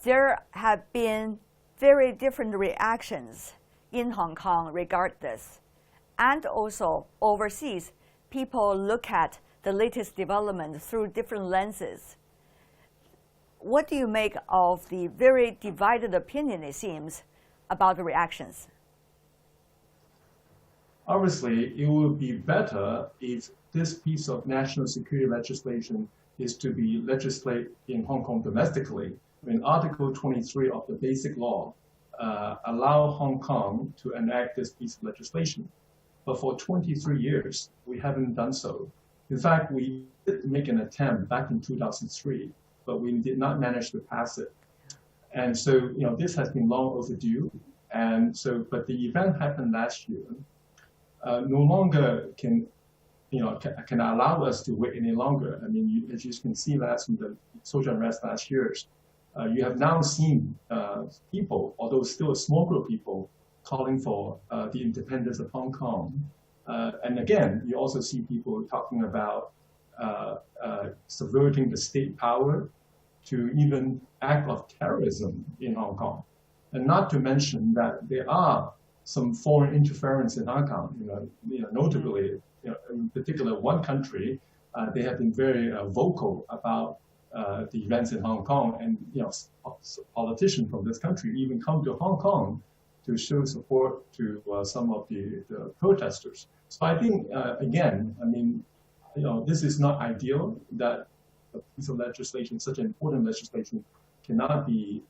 there have been very different reactions in Hong Kong regarding this. And also overseas, people look at the latest development through different lenses. What do you make of the very divided opinion, it seems, about the reactions? Obviously, it would be better if this piece of national security legislation is to be legislated in Hong Kong domestically. I mean, Article 23 of the Basic Law allow Hong Kong to enact this piece of legislation. But for 23 years, we haven't done so. In fact, we did make an attempt back in 2003, but we did not manage to pass it. And so, this has been long overdue. And so, but the event happened last year. No longer can allow us to wait any longer. I mean, as you can see from the social unrest last year, you have now seen people, although still a small group of people, calling for the independence of Hong Kong. And again, you also see people talking about subverting the state power to even act of terrorism in Hong Kong. And not to mention that there are some foreign interference in Hong Kong. Notably, in particular, one country, they have been very vocal about the events in Hong Kong, and politicians from this country even come to Hong Kong to show support to some of the protesters. So I think, again, I mean, this is not ideal that a piece of legislation, such an important legislation, cannot be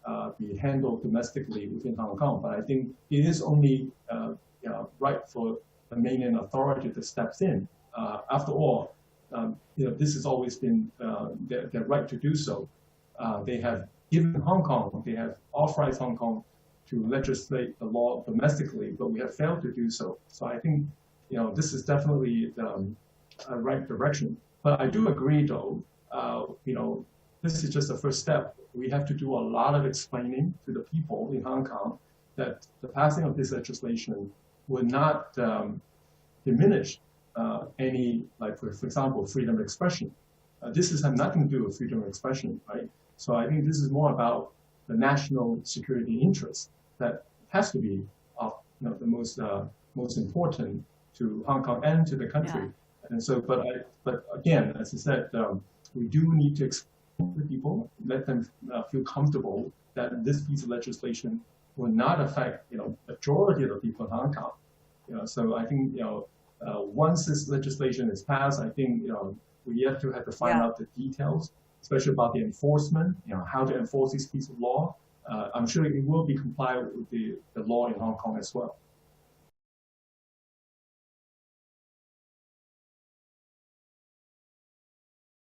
handled domestically within Hong Kong. But I think it is only right for the mainland authority to step in. After all, this has always been their right to do so. They have given Hong Kong, they have authorized Hong Kong to legislate the law domestically, but we have failed to do so. So I think, this is definitely the right direction. But I do agree, though, this is just the first step. We have to do a lot of explaining to the people in Hong Kong that the passing of this legislation would not diminish any, like, for example, freedom of expression. This has nothing to do with freedom of expression, right? So I think this is more about the national security interest that has to be of the most important to Hong Kong and to the country. Yeah. And so, but again, as I said, we do need to explain to people, let them feel comfortable that this piece of legislation will not affect majority of the people in Hong Kong. So I think once this legislation is passed, I think we have to find out the details, especially about the enforcement, how to enforce this piece of law. I'm sure it will be compliant with the law in Hong Kong as well.